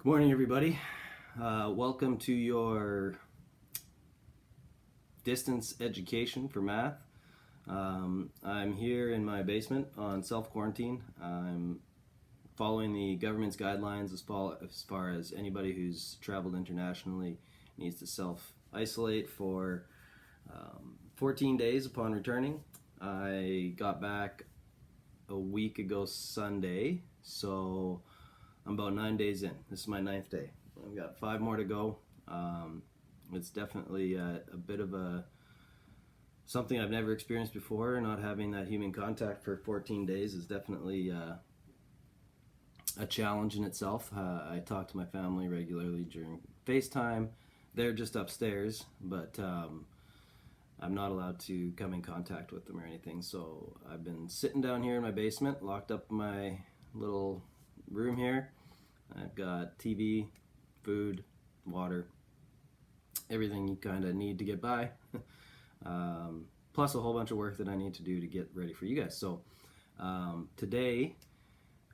Good morning, everybody. Welcome to your distance education for math. I'm here in my basement on self-quarantine. I'm following the government's guidelines as far as anybody who's traveled internationally needs to self-isolate for 14 days upon returning. I got back a week ago Sunday, so I'm about 9 days in. This is my 9th day. I've got 5 more to go. It's definitely a bit of something I've never experienced before. Not having that human contact for 14 days is definitely a challenge in itself. I talk to my family regularly during FaceTime. They're just upstairs, but I'm not allowed to come in contact with them or anything. So I've been sitting down here in my basement, locked up in my little room here. I've got TV, food, water, everything you kind of need to get by, plus a whole bunch of work that I need to do to get ready for you guys. So today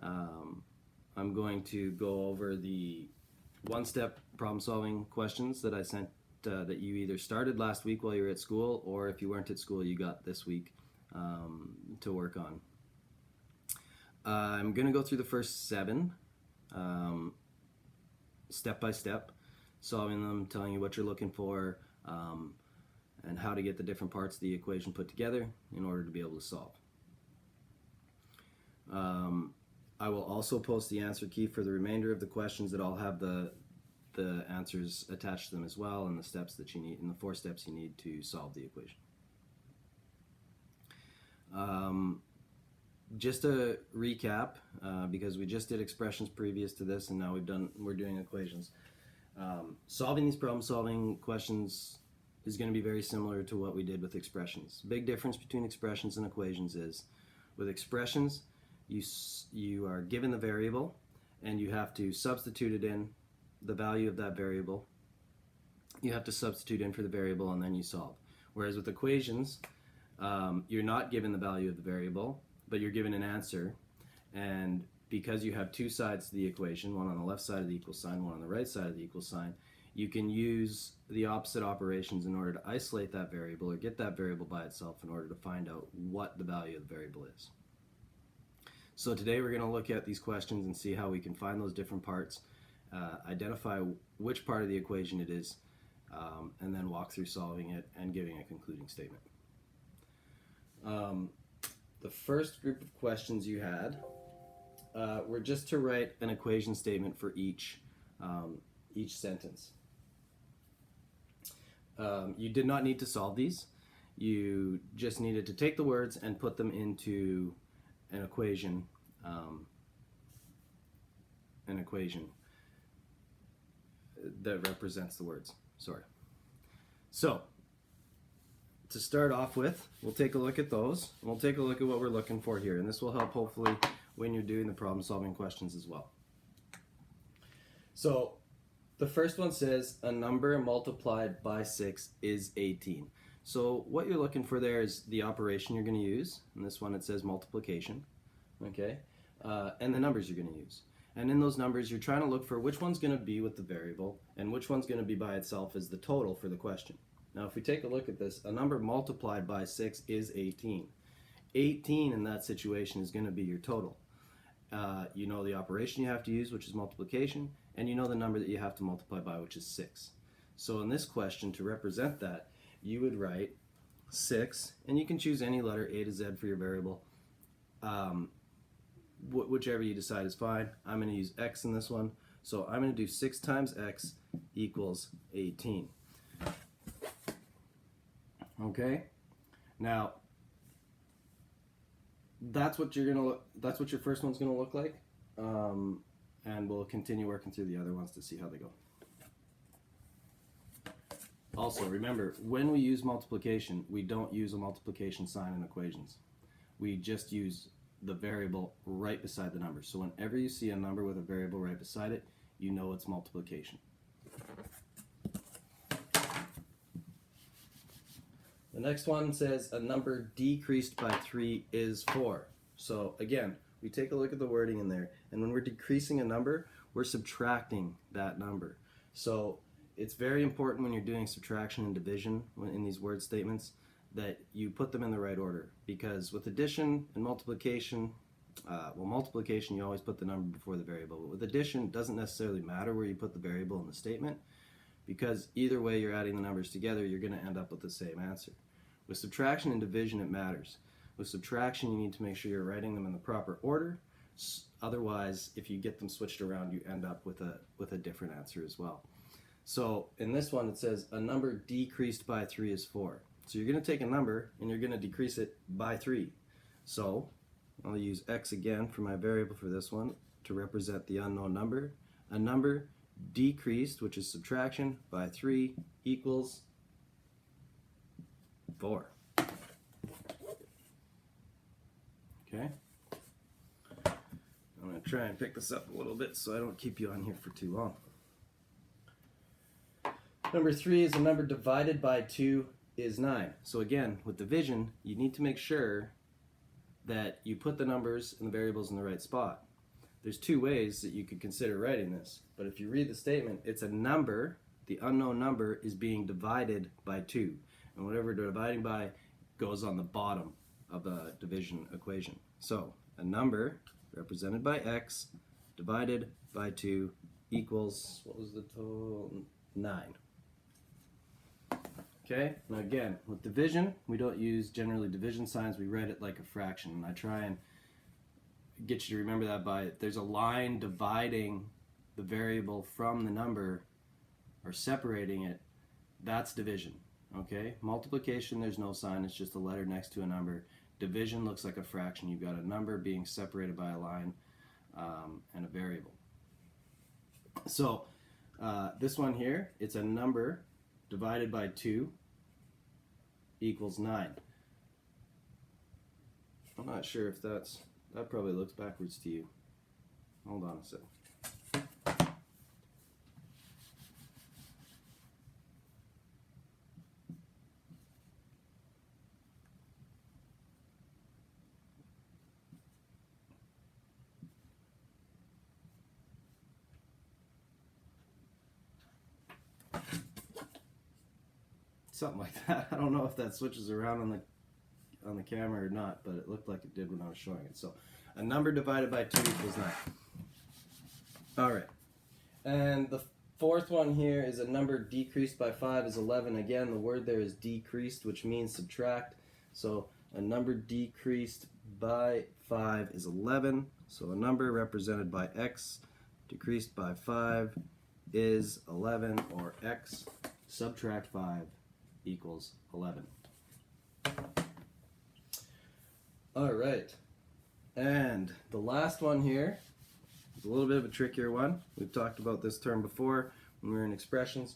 I'm going to go over the one-step problem-solving questions that I sent that you either started last week while you were at school, or if you weren't at school, you got this week to work on. I'm going to go through the first 7 step by step, solving them, telling you what you're looking for, and how to get the different parts of the equation put together in order to be able to solve. I will also post the answer key for the remainder of the questions that all have the answers attached to them as well, and the steps that you need, and the 4 steps you need to solve the equation. Just a recap, because we just did expressions previous to this, and now we're doing equations. Solving these problem-solving questions is going to be very similar to what we did with expressions. Big difference between expressions and equations is, with expressions, you are given the variable, and you have to substitute it in, the value of that variable. You have to substitute in for the variable, and then you solve. Whereas with equations, you're not given the value of the variable, but you're given an answer, and because you have 2 sides to the equation, one on the left side of the equal sign, one on the right side of the equal sign, you can use the opposite operations in order to isolate that variable or get that variable by itself in order to find out what the value of the variable is. So today we're going to look at these questions and see how we can find those different parts, identify which part of the equation it is, and then walk through solving it and giving a concluding statement. The first group of questions you had were just to write an equation statement for each sentence. You did not need to solve these. You just needed to take the words and put them into an equation that represents the words. Sorry. So, to start off with, we'll take a look at those. We'll take a look at what we're looking for here, and this will help hopefully when you're doing the problem-solving questions as well. So, the first one says a number multiplied by 6 is 18. So what you're looking for there is the operation you're going to use. In this one it says multiplication, okay, and the numbers you're going to use. And in those numbers you're trying to look for which one's going to be with the variable and which one's going to be by itself as the total for the question. Now if we take a look at this, a number multiplied by 6 is 18. 18 in that situation is going to be your total. You know the operation you have to use, which is multiplication, and you know the number that you have to multiply by, which is 6. So in this question, to represent that, you would write 6, and you can choose any letter A to Z for your variable. Whichever you decide is fine. I'm going to use x in this one, so I'm going to do 6 times x equals 18. Okay? Now, that's what your first one's going to look like, and we'll continue working through the other ones to see how they go. Also, remember, when we use multiplication, we don't use a multiplication sign in equations. We just use the variable right beside the number. So whenever you see a number with a variable right beside it, you know it's multiplication. The next one says a number decreased by 3 is 4. So again, we take a look at the wording in there, and when we're decreasing a number, we're subtracting that number. So it's very important when you're doing subtraction and division in these word statements that you put them in the right order, because with addition and multiplication, multiplication you always put the number before the variable, but with addition it doesn't necessarily matter where you put the variable in the statement, because either way you're adding the numbers together, you're going to end up with the same answer. With subtraction and division it matters. With subtraction you need to make sure you're writing them in the proper order, otherwise if you get them switched around you end up with a different answer as well. So in this one it says a number decreased by 3 is 4. So you're going to take a number and you're going to decrease it by 3. So I'll use x again for my variable for this one to represent the unknown number. A number decreased, which is subtraction, by 3 equals 4. Okay? I'm going to try and pick this up a little bit so I don't keep you on here for too long. Number 3 is a number divided by 2 is 9. So again, with division, you need to make sure that you put the numbers and the variables in the right spot. There's two ways that you could consider writing this, but if you read the statement, it's a number, the unknown number is being divided by 2, and whatever they're dividing by goes on the bottom of the division equation. So a number represented by x divided by 2 equals, what was the total? 9. Okay, now again, with division, we don't use generally division signs, we write it like a fraction, and I try and get you to remember that by, there's a line dividing the variable from the number, or separating it, that's division, okay? Multiplication, there's no sign, it's just a letter next to a number. Division looks like a fraction, you've got a number being separated by a line and a variable. So this one here, it's a number divided by 2 equals 9. I'm not sure if that probably looks backwards to you. Hold on a second. Something like that. I don't know if that switches around on the camera or not, but it looked like it did when I was showing it. So a number divided by 2 equals 9. Alright. And the fourth one here is a number decreased by 5 is 11. Again, the word there is decreased, which means subtract. So a number decreased by 5 is 11. So a number represented by x decreased by 5 is 11, or x subtract 5 equals 11. All right, and the last one here is a little bit of a trickier one. We've talked about this term before when we were in expressions.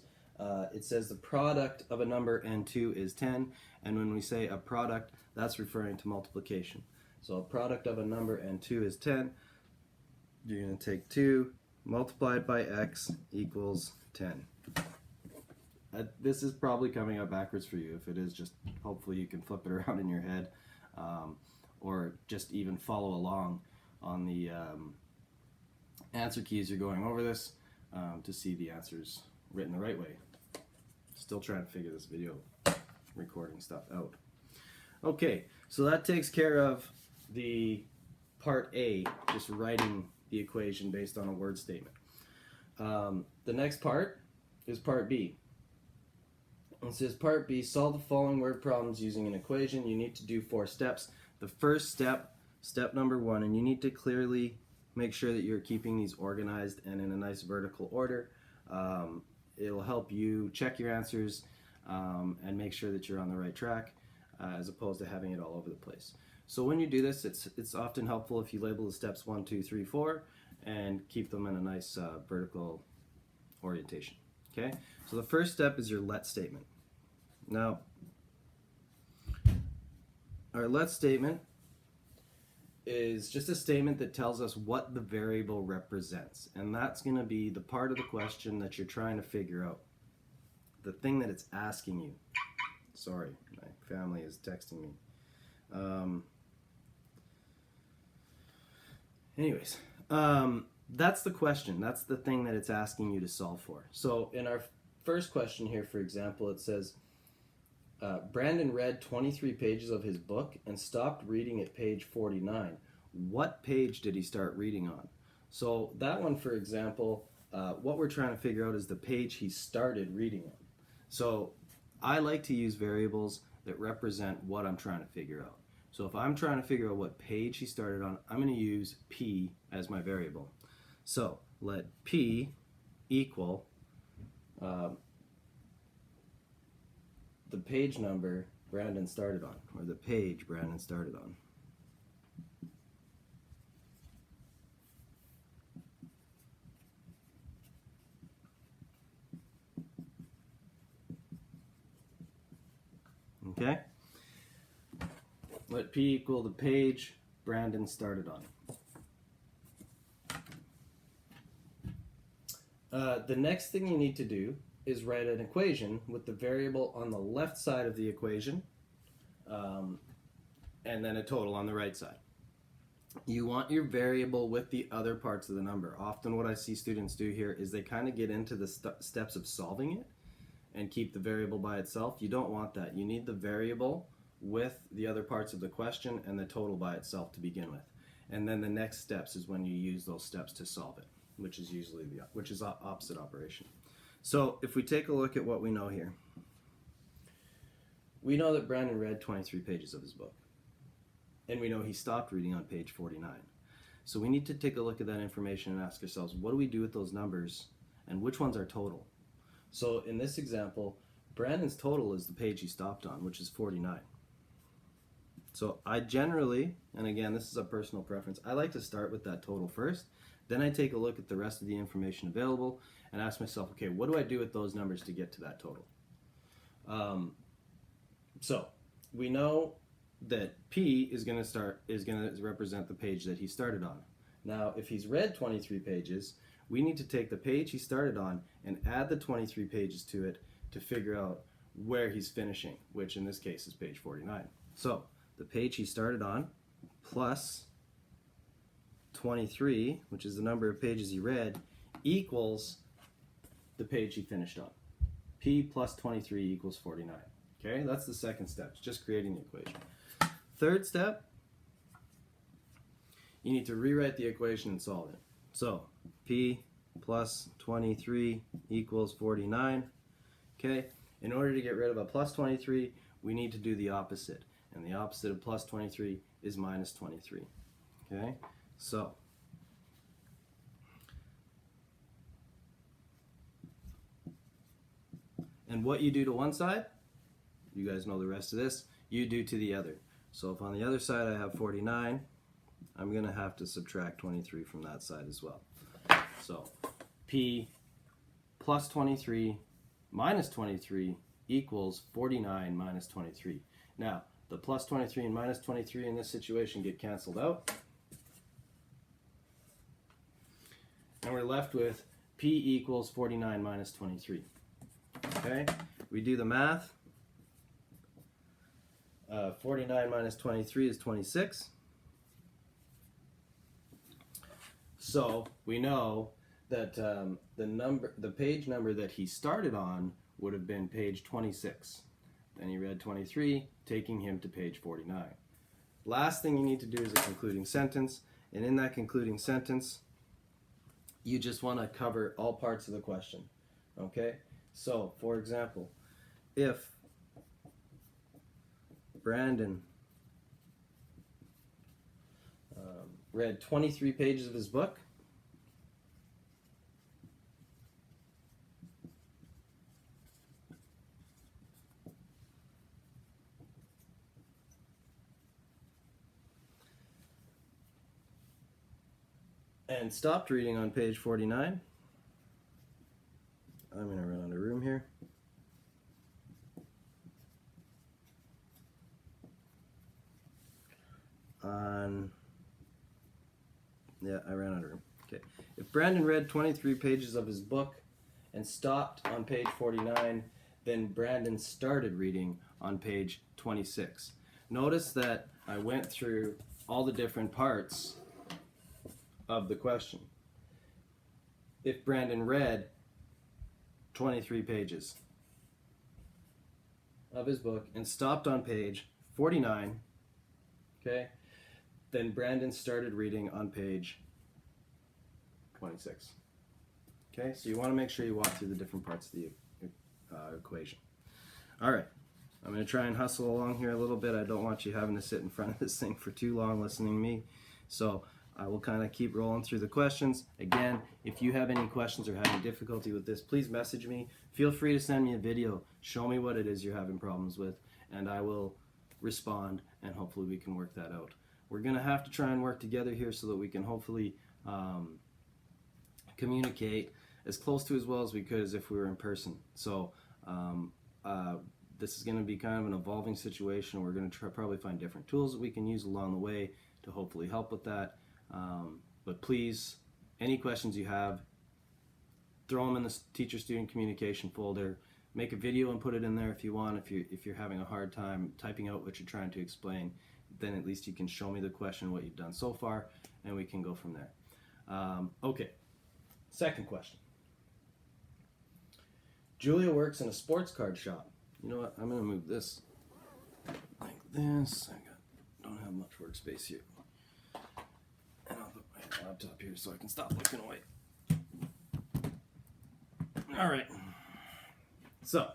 It says the product of a number and 2 is 10, and when we say a product, that's referring to multiplication. So a product of a number and 2 is 10. You're going to take 2 multiplied by x equals 10. This is probably coming out backwards for you. If it is, just hopefully you can flip it around in your head, or just even follow along on the answer keys you're going over this to see the answers written the right way. Still trying to figure this video recording stuff out. Okay, so that takes care of the part A, just writing the equation based on a word statement. The next part is part B. It says part B, solve the following word problems using an equation. You need to do 4 steps. The first step, step number 1, and you need to clearly make sure that you're keeping these organized and in a nice vertical order. It'll help you check your answers and make sure that you're on the right track as opposed to having it all over the place. So when you do this, it's often helpful if you label the steps 1, 2, 3, 4 and keep them in a nice vertical orientation. Okay, so the first step is your let statement. Now, our let statement is just a statement that tells us what the variable represents, and that's going to be the part of the question that you're trying to figure out, the thing that it's asking you. Sorry, my family is texting me. that's the question. That's the thing that it's asking you to solve for. So in our first question here, for example, it says, Brandon read 23 pages of his book and stopped reading at page 49. What page did he start reading on? So that one, for example, what we're trying to figure out is the page he started reading on. So I like to use variables that represent what I'm trying to figure out. So if I'm trying to figure out what page he started on, I'm going to use P as my variable. So let P equal the page number Brandon started on, or the page Brandon started on. Okay? Let P equal the page Brandon started on. The next thing you need to do is write an equation with the variable on the left side of the equation, and then a total on the right side. You want your variable with the other parts of the number. Often what I see students do here is they kind of get into the steps of solving it and keep the variable by itself. You don't want that. You need the variable with the other parts of the question and the total by itself to begin with. And then the next steps is when you use those steps to solve it, which is usually the opposite operation. So if we take a look at what we know here, we know that Brandon read 23 pages of his book. And we know he stopped reading on page 49. So we need to take a look at that information and ask ourselves, what do we do with those numbers and which one's our total? So in this example, Brandon's total is the page he stopped on, which is 49. So I generally, and again, this is a personal preference, I like to start with that total first. Then I take a look at the rest of the information available and ask myself, okay, what do I do with those numbers to get to that total? So we know that P is going to represent the page that he started on. Now, if he's read 23 pages, we need to take the page he started on and add the 23 pages to it to figure out where he's finishing, which in this case is page 49. So the page he started on plus 23, which is the number of pages he read, equals the page he finished on. P plus 23 equals 49. Okay, that's the second step, just creating the equation. Third step, you need to rewrite the equation and solve it. So P plus 23 equals 49. Okay, in order to get rid of a plus 23, we need to do the opposite. And the opposite of plus 23 is minus 23. Okay, so and what you do to one side, you guys know the rest of this, you do to the other. So if on the other side I have 49, I'm going to have to subtract 23 from that side as well. So P plus 23 minus 23 equals 49 minus 23. Now, the plus 23 and minus 23 in this situation get canceled out. And we're left with P equals 49 minus 23. Okay, we do the math. 49 minus 23 is 26. So we know that the page number that he started on would have been page 26. Then he read 23, taking him to page 49. Last thing you need to do is a concluding sentence, and in that concluding sentence, you just want to cover all parts of the question. Okay? So, for example, if Brandon read 23 pages of his book, and stopped reading on page 49, I'm going to run out of room here. I ran out of room. Okay. If Brandon read 23 pages of his book and stopped on page 49, then Brandon started reading on page 26. Notice that I went through all the different parts of the question. if Brandon read 23 pages of his book and stopped on page 49, okay, then Brandon started reading on page 26. Okay, so you want to make sure you walk through the different parts of the equation. All right, I'm going to try and hustle along here a little bit. I don't want you having to sit in front of this thing for too long listening to me. So I will kind of keep rolling through the questions. Again, if you have any questions or having difficulty with this, please message me. Feel free to send me a video. Show me what it is you're having problems with, and I will respond, and hopefully we can work that out. We're going to have to try and work together here so that we can hopefully communicate as close to as well as we could as if we were in person. So this is going to be kind of an evolving situation. We're going to probably find different tools that we can use along the way to hopefully help with that. But please, any questions you have, throw them in the teacher-student communication folder. Make a video and put it in there if you want. If you're having a hard time typing out what you're trying to explain, then at least you can show me the question, what you've done so far, and we can go from there. Okay, second question. Julia works in a sports card shop. You know what? I'm going to move this like this. Don't have much workspace here. And I'll put my laptop here so I can stop looking away. All right. So,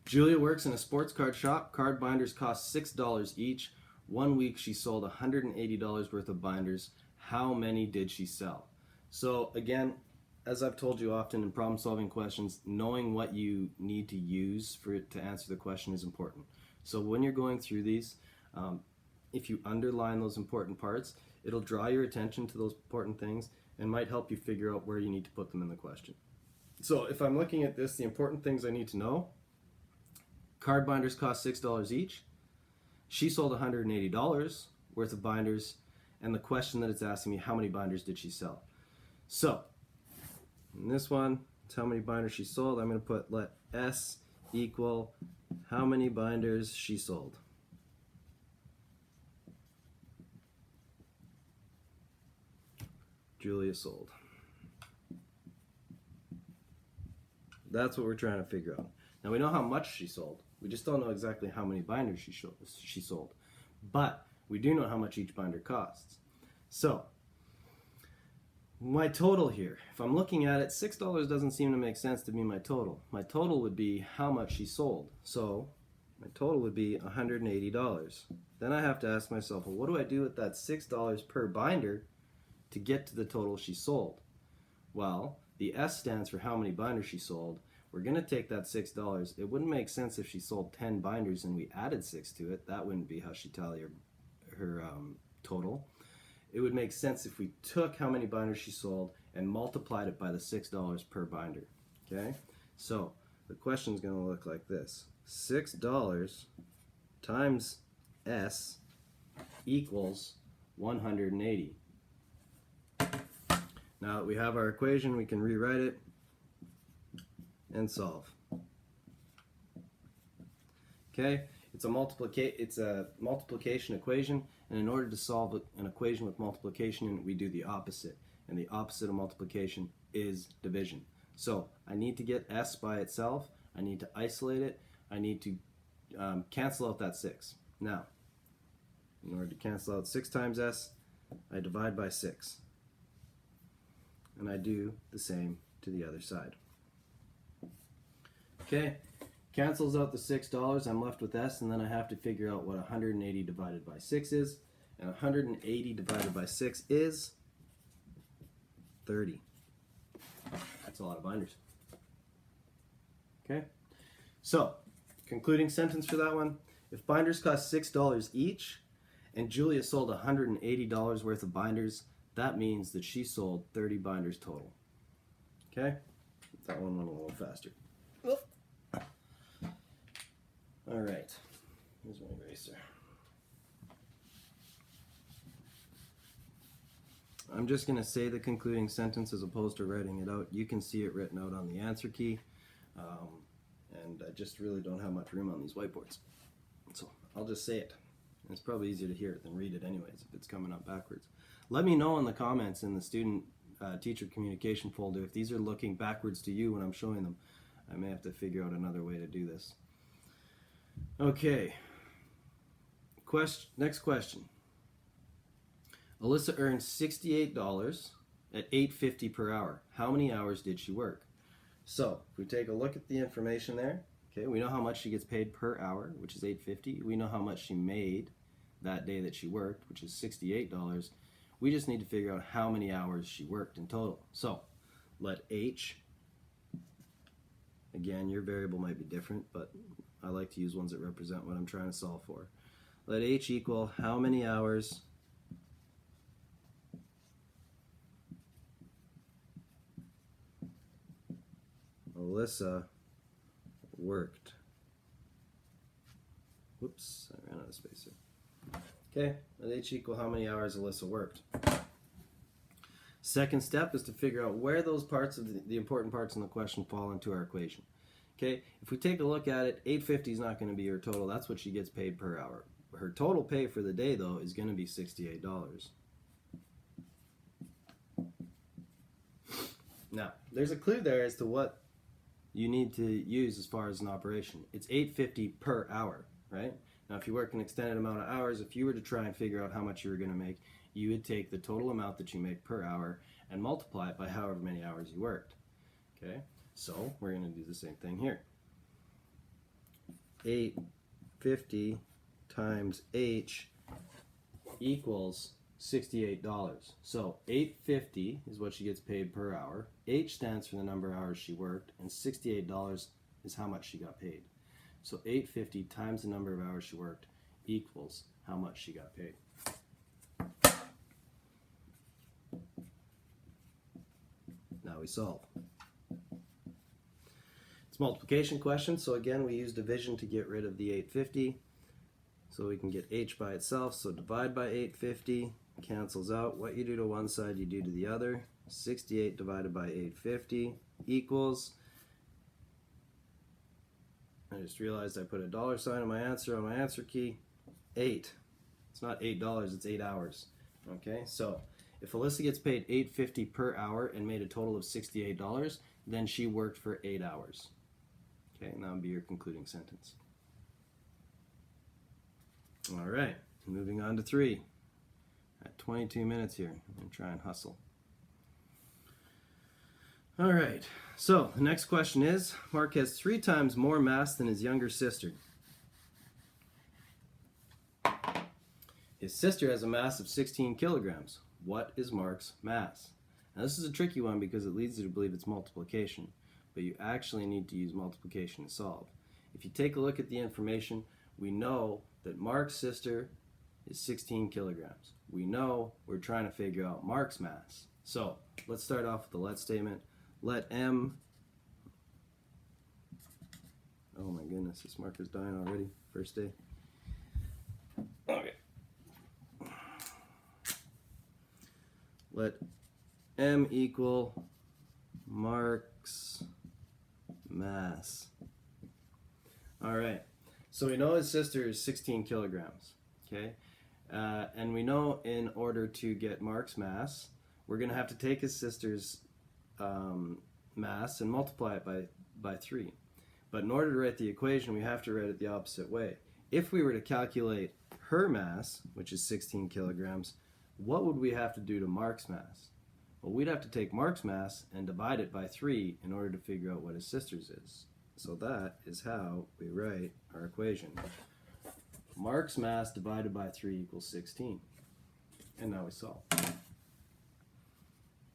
Julia works in a sports card shop. Card binders cost $6 each. 1 week she sold $180 worth of binders. How many did she sell? So again, as I've told you often in problem-solving questions, knowing what you need to use for it to answer the question is important. So when you're going through these, if you underline those important parts, it'll draw your attention to those important things and might help you figure out where you need to put them in the question. So if I'm looking at this, the important things I need to know: card binders cost $6 each. She sold $180 worth of binders, and the question that it's asking me, how many binders did she sell? So in this one, it's how many binders she sold. I'm going to put let S equal how many binders she sold. Julia sold. That's what we're trying to figure out. Now we know how much she sold. We just don't know exactly how many binders she sold. But we do know how much each binder costs. So my total here, if I'm looking at it, $6 doesn't seem to make sense to be my total. My total would be how much she sold. So my total would be $180. Then I have to ask myself, well, what do I do with that $6 per binder to get to the total she sold? Well, the S stands for how many binders she sold. We're going to take that $6. It wouldn't make sense if she sold 10 binders and we added 6 to it. That wouldn't be how she tallied her total. It would make sense if we took how many binders she sold and multiplied it by the $6 per binder. Okay? So the question is going to look like this. $6 times S equals 180. Now that we have our equation, we can rewrite it and solve. Okay? It's a multiplication equation, and in order to solve an equation with multiplication, we do the opposite. And the opposite of multiplication is division. So I need to get S by itself. I need to isolate it. I need to cancel out that 6. Now, in order to cancel out 6 times S, I divide by 6. And I do the same to the other side. Okay, cancels out the $6. I'm left with S, and then I have to figure out what 180 divided by 6 is. And 180 divided by 6 is 30. That's a lot of binders. Okay, so concluding sentence for that one: if binders cost $6 each and Julia sold $180 worth of binders, that means that she sold 30 binders total. Okay, that one went a little faster. All right, here's my eraser. I'm just going to say the concluding sentence as opposed to writing it out. You can see it written out on the answer key, and I just really don't have much room on these whiteboards. So I'll just say it. It's probably easier to hear it than read it anyways if it's coming up backwards. Let me know in the comments in the student teacher communication folder. If these are looking backwards to you when I'm showing them, I may have to figure out another way to do this. Okay. Next question. Alyssa earned $68 at $8.50 per hour. How many hours did she work? So, if we take a look at the information there, okay, we know how much she gets paid per hour, which is $8.50. We know how much she made that day that she worked, which is $68. We just need to figure out how many hours she worked in total. So, let H, again, your variable might be different, but I like to use ones that represent what I'm trying to solve for. Let H equal how many hours Alyssa worked. Whoops, I ran out of space here. Okay, let H equal how many hours Alyssa worked. Second step is to figure out where those parts of the important parts in the question fall into our equation. Okay, if we take a look at it, $8.50 is not going to be her total. That's what she gets paid per hour. Her total pay for the day, though, is going to be $68. Now, there's a clue there as to what you need to use as far as an operation. It's $8.50 per hour, right? Now, if you work an extended amount of hours, if you were to try and figure out how much you were going to make, you would take the total amount that you make per hour and multiply it by however many hours you worked. Okay, so we're going to do the same thing here. $8.50 times H equals $68. So $8.50 is what she gets paid per hour. H stands for the number of hours she worked, and $68 is how much she got paid. So $8.50 times the number of hours she worked equals how much she got paid. Now we solve. It's a multiplication question, so again we use division to get rid of the $8.50. So we can get H by itself, so divide by $8.50, cancels out. What you do to one side, you do to the other. 68 divided by $8.50 equals, I just realized I put a dollar sign on my answer key, 8. It's not $8, it's 8 hours. Okay, so if Alyssa gets paid $8.50 per hour and made a total of $68, then she worked for 8 hours. Okay, and that would be your concluding sentence. All right, moving on to 3. At 22 minutes here, I'm going to try and hustle. All right, so the next question is, Mark has 3 times more mass than his younger sister. His sister has a mass of 16 kilograms. What is Mark's mass? Now this is a tricky one because it leads you to believe it's multiplication, but you actually need to use multiplication to solve. If you take a look at the information, we know that Mark's sister is 16 kilograms. We know we're trying to figure out Mark's mass. So let's start off with the let statement. Let M, oh my goodness, this marker's dying already, first day. Okay. Let M equal Mark's mass. All right, so we know his sister is 16 kilograms, okay? And we know in order to get Mark's mass, we're going to have to take his sister's mass and multiply it by 3. But in order to write the equation, we have to write it the opposite way. If we were to calculate her mass, which is 16 kilograms, what would we have to do to Mark's mass? Well, we'd have to take Mark's mass and divide it by 3 in order to figure out what his sister's is. So that is how we write our equation. Mark's mass divided by 3 equals 16. And now we solve.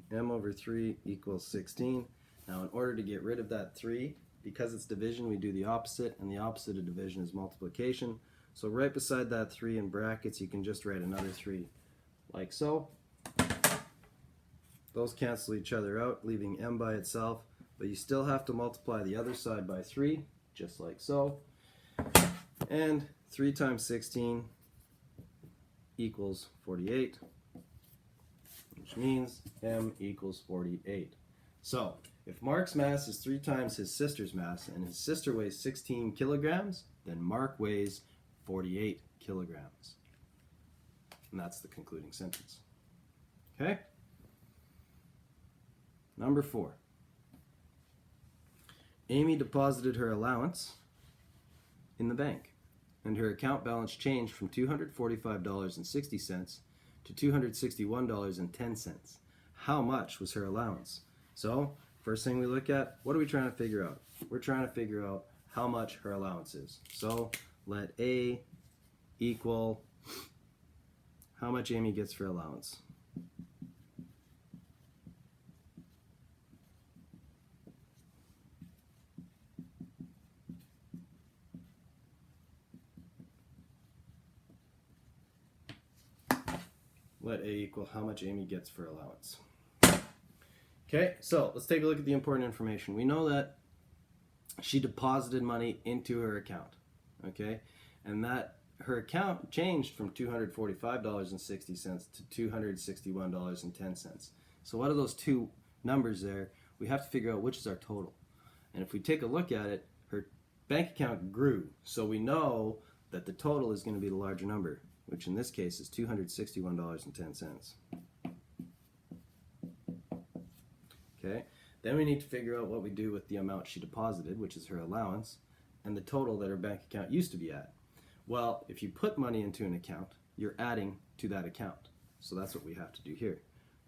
M over 3 equals 16. Now in order to get rid of that 3, because it's division, we do the opposite, and the opposite of division is multiplication. So right beside that 3 in brackets, you can just write another 3, like so. Those cancel each other out, leaving M by itself, but you still have to multiply the other side by 3, just like so. And 3 times 16 equals 48, which means M equals 48. So, if Mark's mass is 3 times his sister's mass, and his sister weighs 16 kilograms, then Mark weighs 48 kilograms. And that's the concluding sentence. Okay? Number 4. Amy deposited her allowance in the bank, and her account balance changed from $245.60 to $261.10. How much was her allowance? So, first thing we look at, what are we trying to figure out? We're trying to figure out how much her allowance is. So, let A equal how much Amy gets for allowance. Let A equal how much Amy gets for allowance. Okay, so let's take a look at the important information. We know that she deposited money into her account, okay? And that her account changed from $245.60 to $261.10. So what are those two numbers there? We have to figure out which is our total. And if we take a look at it, her bank account grew. So we know that the total is going to be the larger number, which in this case is $261.10. Okay, then we need to figure out what we do with the amount she deposited, which is her allowance, and the total that her bank account used to be at. Well, if you put money into an account, you're adding to that account. So that's what we have to do here.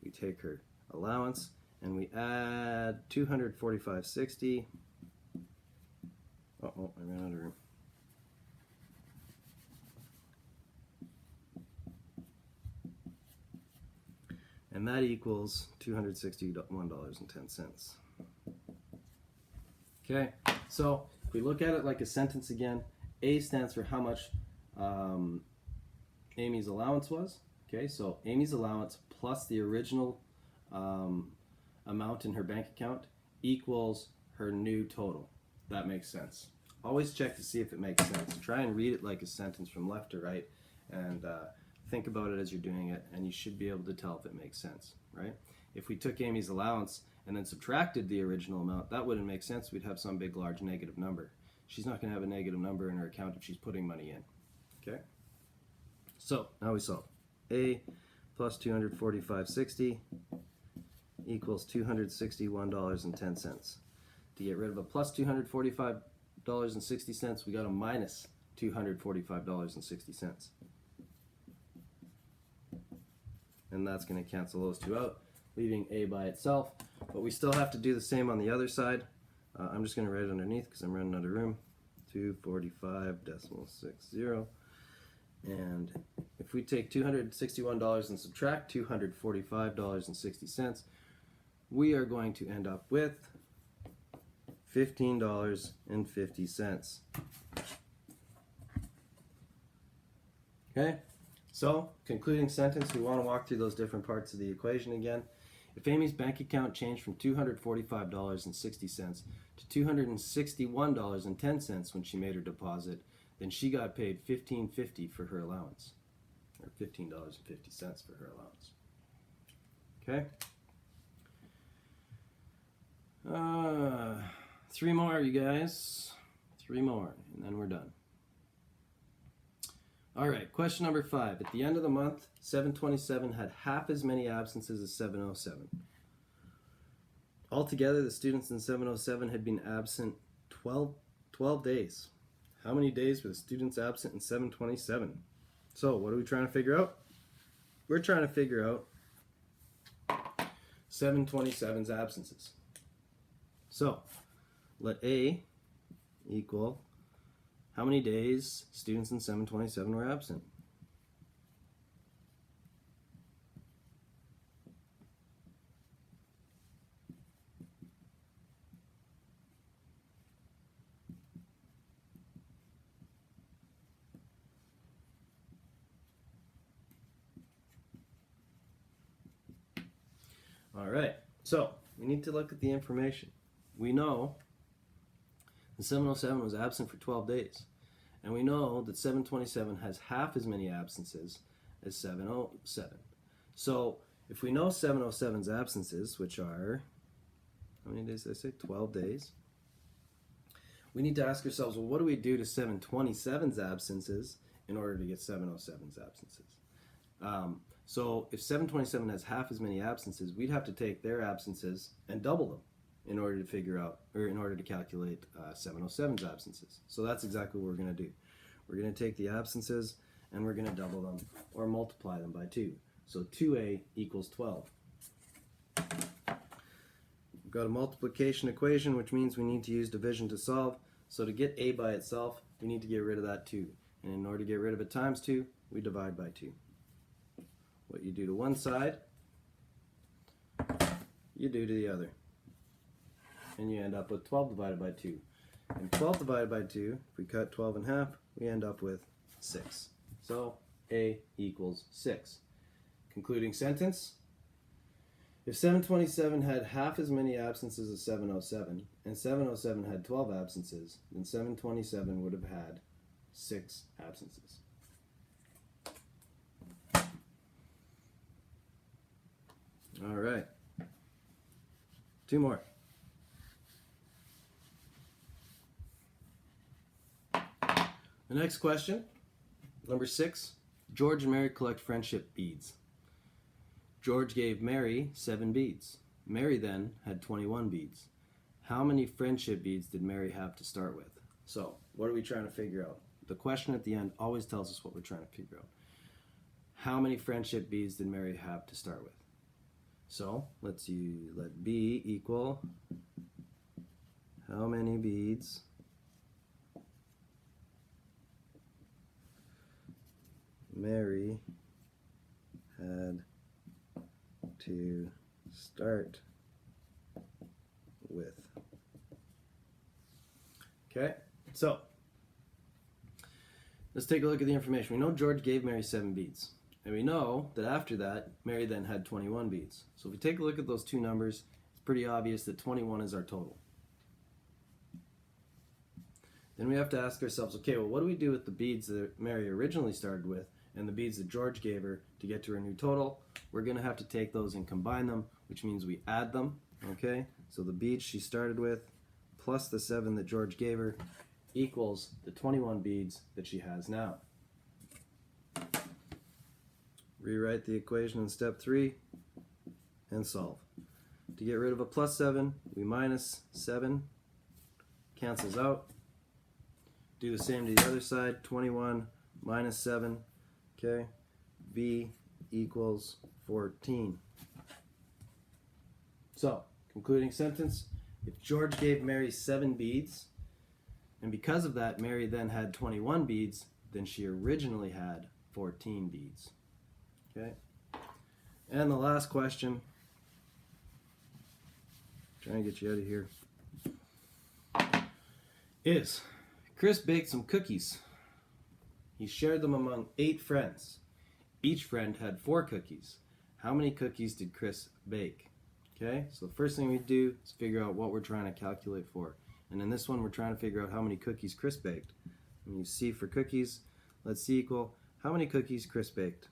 We take her allowance and we add $245.60. Uh-oh, I ran out of room. And that equals $261.10. Okay, so if we look at it like a sentence again, A stands for how much Amy's allowance was. Okay, so Amy's allowance plus the original amount in her bank account equals her new total. That makes sense. Always check to see if it makes sense. Try and read it like a sentence from left to right, and think about it as you're doing it, and you should be able to tell if it makes sense, right? If we took Amy's allowance and then subtracted the original amount, that wouldn't make sense. We'd have some big, large negative number. She's not going to have a negative number in her account if she's putting money in, okay? So, now we solve. A plus $245.60 equals $261.10. To get rid of a plus $245.60, we got a minus $245.60. And that's going to cancel those two out, leaving A by itself. But we still have to do the same on the other side. I'm just going to write it underneath because I'm running out of room. 245.60. And if we take $261 and subtract $245.60, we are going to end up with $15.50. Okay? So, concluding sentence, we want to walk through those different parts of the equation again. If Amy's bank account changed from $245.60 to $261.10 when she made her deposit, then she got paid $15.50 for her allowance, or $15.50 for her allowance. Okay? 3 more, you guys. 3 more, and then we're done. All right, question number 5. At the end of the month, 727 had half as many absences as 707. Altogether, the students in 707 had been absent 12 days. How many days were the students absent in 727? So, what are we trying to figure out? We're trying to figure out 727's absences. So, let A equal how many days students in 727 were absent? All right, so we need to look at the information. We know that 707 was absent for 12 days. And we know that 727 has half as many absences as 707. So if we know 707's absences, which are, how many days did I say? 12 days. We need to ask ourselves, well, what do we do to 727's absences in order to get 707's absences? So if 727 has half as many absences, we'd have to take their absences and double them in order to figure out, or in order to calculate 707's absences. So that's exactly what we're going to do. We're going to take the absences and we're going to double them or multiply them by 2. So 2a equals 12. We've got a multiplication equation, which means we need to use division to solve. So to get a by itself, we need to get rid of that 2. And in order to get rid of it times 2, we divide by 2. What you do to one side, you do to the other. And you end up with 12 divided by 2. And 12 divided by 2, if we cut 12 in half, we end up with 6. So a equals 6. Concluding sentence. If 727 had half as many absences as 707, and 707 had 12 absences, then 727 would have had 6 absences. All right. 2 more. The next question, number 6. George and Mary collect friendship beads. George gave Mary 7 beads. Mary then had 21 beads. How many friendship beads did Mary have to start with? So, what are we trying to figure out? The question at the end always tells us what we're trying to figure out. How many friendship beads did Mary have to start with? So, let B equal how many beads Mary had to start with. Okay, so let's take a look at the information. We know George gave Mary 7 beads. And we know that after that, Mary then had 21 beads. So if we take a look at those two numbers, it's pretty obvious that 21 is our total. Then we have to ask ourselves, okay, well, what do we do with the beads that Mary originally started with and the beads that George gave her to get to her new total? We're going to have to take those and combine them, which means we add them, okay? So the beads she started with plus the 7 that George gave her equals the 21 beads that she has now. Rewrite the equation in step 3 and solve. To get rid of a plus 7, we minus 7, cancels out. Do the same to the other side, 21 minus 7, okay? B equals 14. So, concluding sentence, if George gave Mary 7 beads, and because of that Mary then had 21 beads, then she originally had 14 beads. Okay? And the last question, trying to get you out of here, is Chris baked some cookies. He shared them among 8 friends. Each friend had 4 cookies. How many cookies did Chris bake? Okay, so the first thing we do is figure out what we're trying to calculate for. And in this one, we're trying to figure out how many cookies Chris baked. When you C for cookies, let's C equal how many cookies Chris baked.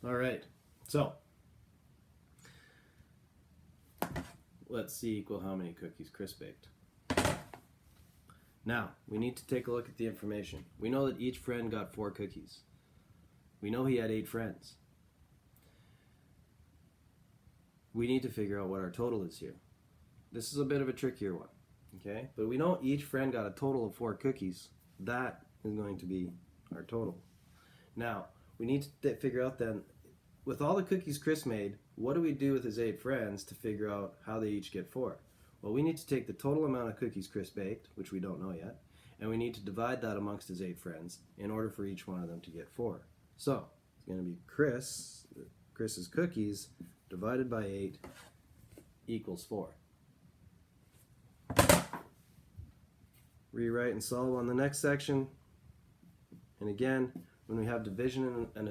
All right, so let's C equal how many cookies Chris baked. Now, we need to take a look at the information. We know that each friend got 4 cookies. We know he had 8 friends. We need to figure out what our total is here. This is a bit of a trickier one, okay? But we know each friend got a total of 4 cookies. That is going to be our total. Now, we need to figure out then, with all the cookies Chris made, what do we do with his 8 friends to figure out how they each get 4? Well, we need to take the total amount of cookies Chris baked, which we don't know yet, and we need to divide that amongst his 8 friends in order for each one of them to get 4. So, it's going to be Chris's cookies divided by 8 equals 4. Rewrite and solve on the next section. And again, when we have division and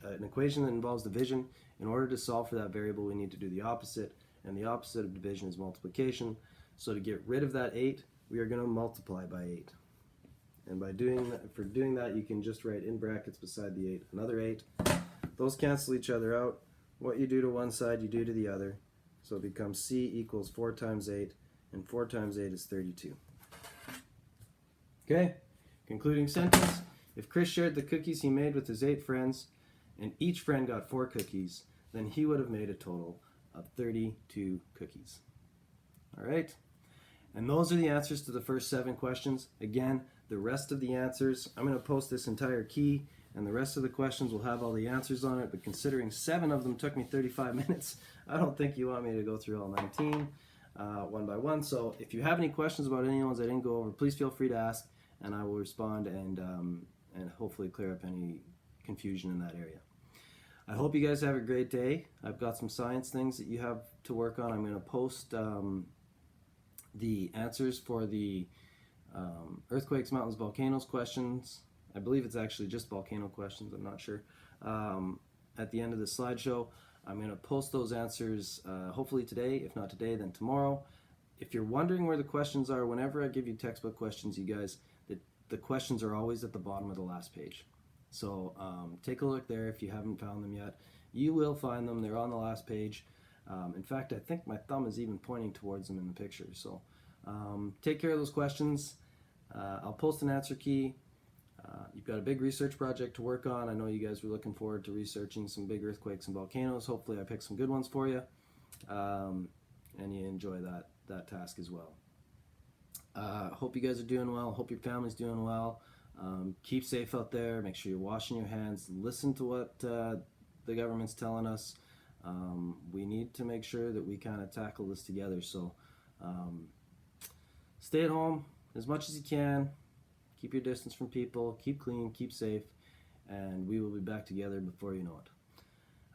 an equation that involves division, in order to solve for that variable, we need to do the opposite. And the opposite of division is multiplication. So to get rid of that 8, we are going to multiply by 8. And by doing that, you can just write in brackets beside the 8 another 8. Those cancel each other out. what you do to one side, you do to the other. So it becomes C equals 4 times 8, and 4 times 8 is 32. Okay, concluding sentence. If Chris shared the cookies he made with his 8 friends, and each friend got 4 cookies, then he would have made a total of 32 cookies. All right, and those are the answers to the first 7 questions. Again, the rest of the answers, I'm going to post this entire key, and the rest of the questions will have all the answers on it, but considering 7 of them took me 35 minutes, I don't think you want me to go through all 19 one by one. So if you have any questions about any ones I didn't go over, please feel free to ask, and I will respond and hopefully clear up any confusion in that area. I hope you guys have a great day. I've got some science things that you have to work on. I'm going to post the answers for the earthquakes, mountains, volcanoes questions. I believe it's actually just volcano questions. I'm not sure. At the end of the slideshow, I'm going to post those answers hopefully today. If not today, then tomorrow. If you're wondering where the questions are, whenever I give you textbook questions, you guys, the questions are always at the bottom of the last page. So take a look there if you haven't found them yet. You will find them. They're on the last page. In fact, I think my thumb is even pointing towards them in the picture. So take care of those questions. I'll post an answer key. You've got a big research project to work on. I know you guys were looking forward to researching some big earthquakes and volcanoes. Hopefully I picked some good ones for you, and you enjoy that task as well. Hope you guys are doing well. Hope your family's doing well. Keep safe out there. Make sure you're washing your hands. Listen to what the government's telling us. We need to make sure that we kind of tackle this together. So stay at home as much as you can. Keep your distance from people. Keep clean. Keep safe. And we will be back together before you know it.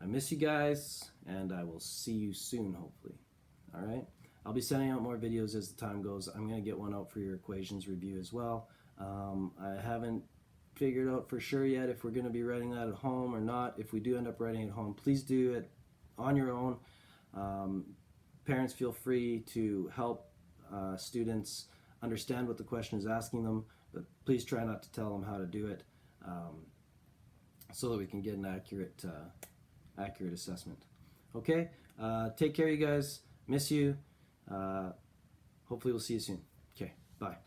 I miss you guys, and I will see you soon, hopefully. All right? I'll be sending out more videos as the time goes. I'm going to get one out for your equations review as well. I haven't figured out for sure yet if we're going to be writing that at home or not. If we do end up writing it at home, please do it on your own. Parents, feel free to help students understand what the question is asking them, but please try not to tell them how to do it so that we can get an accurate assessment. Okay? Take care, you guys. Miss you. Hopefully we'll see you soon. Okay, bye.